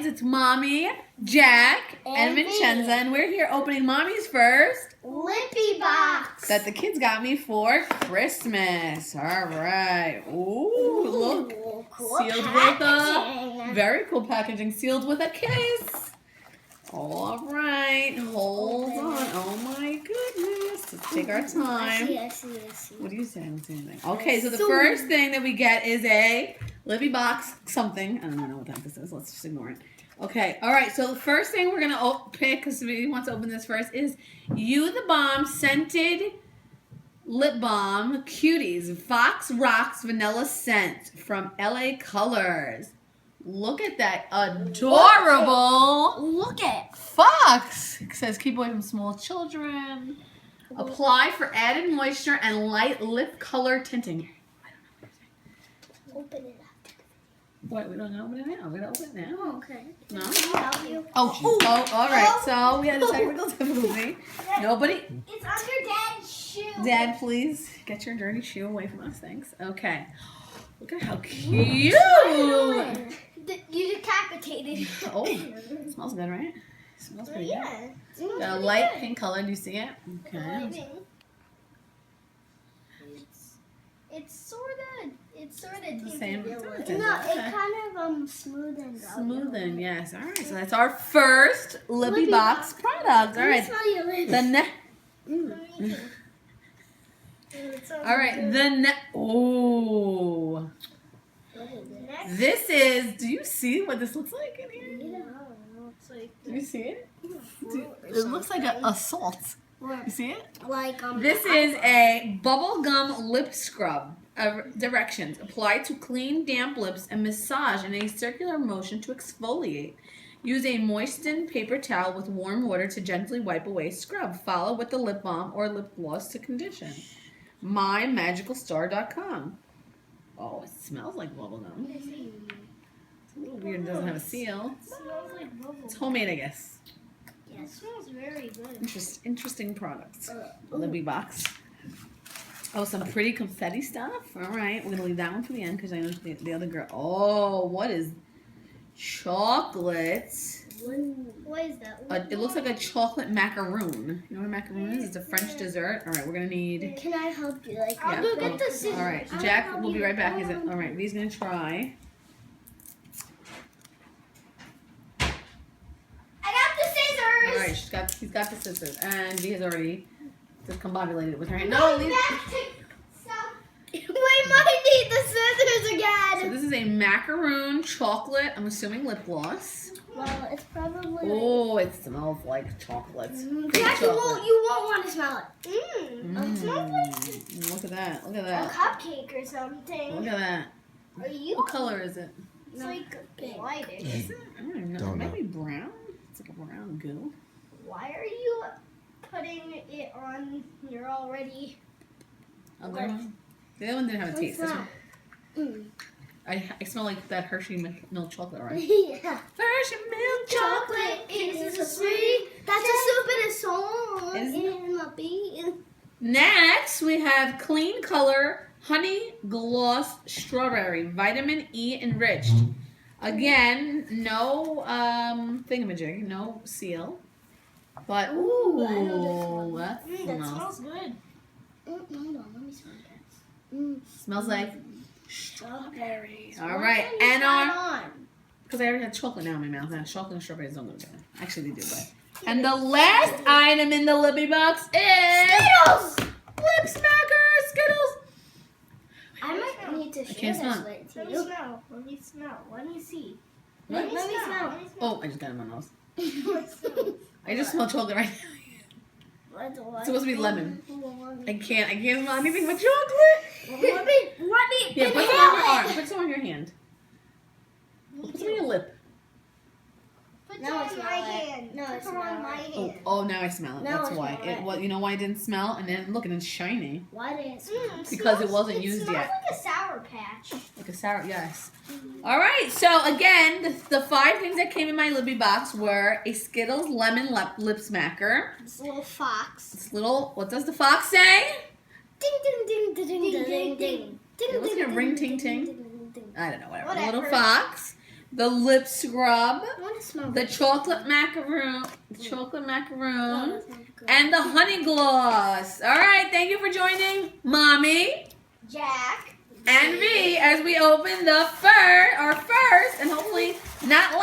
it's Mommy, Jack, and Vincenza, and we're here opening Mommy's first Lippy box that the kids got me for Christmas. All right. Ooh, look. cool Sealed packaging. with a very cool packaging, sealed with a case. All right, hold on. Oh my goodness. Let's take our time. I see. What do you say? I don't see anything. Okay, so the first thing that we get is a Lippy box something. I don't know what the heck this is. Let's just ignore it. Okay, all right. So the first thing we're gonna pick, because we want to open this first, is You the Bomb scented lip balm cuties, Fox Rocks vanilla scent from LA Colors. Look at that adorable. Look at Fox. It says keep away from small children. Apply for added moisture and light lip color tinting. Open it up. What, we don't open it now? We're gonna open it now. Oh, okay. No? Can I help you? Oh, all right. So we had a technical difficulty. Nobody. It's under Dad's shoe. Dad, please get your dirty shoe away from us. Thanks. Okay. Look at how cute. You decapitated. Oh, it smells good, right? It smells pretty Yeah. good. Got a light pink color. Do you see it? Okay. It's sort of The same. No, It's it okay. kind of smoothened out. Smoothing, yes. All right, so that's our first Lippy box product. All right. Smell your lips. The next. All right, ooh. This is. Do you see what this looks like in here? Do you see it? It looks like a salt. You see it? This is a bubblegum lip scrub. Directions: apply to clean, damp lips and massage in a circular motion to exfoliate. Use a moistened paper towel with warm water to gently wipe away scrub. Follow with the lip balm or lip gloss to condition. MyMagicalStar.com. Oh, it smells like bubblegum. It's a little weird. It doesn't have a seal. It smells like bubble. It's homemade, I guess. Yeah, it smells very good. Interesting products. Lippy box. Oh, some pretty confetti stuff. All right, we're gonna leave that one for the end because I know the other girl. Oh, what is chocolate? What is that? It looks like a chocolate macaroon. You know what a macaroon is? It's a French dessert. All right, we're gonna need. Can I help you? I'll Yeah, go get the scissors. All right, Jack will be right back. Is it? All right, V's gonna try. I got the scissors. All right, he's got the scissors, and V has already discombobulated with her hand. No, leave. We might need the scissors So again. this is a macaroon chocolate. I'm assuming lip gloss. Well, it's probably. Oh, it smells like chocolate. Jack, you won't want to smell it. It smells like Look at that. Look at a that. cupcake or something. Look at that. Are you? What color is it? It's like whitish. Is it? I don't know. Don't know. Maybe brown. It's like a brown goo. Why are you putting it on? You're already. Other one. The other one didn't have a taste. This one, I smell like that Hershey milk chocolate, right? Yeah. Hershey milk Chocolate is so sweet. That's a stupid song Is it? in the beat. Next, we have Clean Color Honey Gloss Strawberry Vitamin E enriched. Again, no thingamajig, no seal. But ooh, that smells good. Hold on, let me smell that. smells like strawberry. All Why right, don't you and try it our on? because I already had chocolate now in my mouth. Now chocolate and strawberries don't go together. Actually, they do, but. And the last item in the Lippy box is Skittles! Lip Smacker Skittles. I might need to share can't this smell. with you. Let me smell. Let me see. What? Let me smell. Oh, I just got it in my nose. I just smell chocolate right now. It's supposed to be lemon. I can't smell anything but chocolate. Let me Yeah, put some on your arm. Put some on your hand. Put some on your lip. Put No, some it's on my not. hand. No, Put it's some on not. my hand. Oh, now I smell it. Now That's I why. smell it. You know why it didn't smell? And then look, and it's shiny. Why didn't it smell? Because it wasn't used smells yet. like a Sour Patch. Like a sour, yes. All right, so again, the 5 things that came in my Lippy box were a Skittles lemon lip smacker. This little fox. This little, what does the fox say? Ding ding ding ding ding ding ding ding. It was gonna ring ting ting. I don't know, whatever. A little Whatever. fox. the lip scrub, I want to smell the this. chocolate macaroon, and the honey gloss. All right, thank you for joining Mommy, Jack, and me as we open our first and hopefully not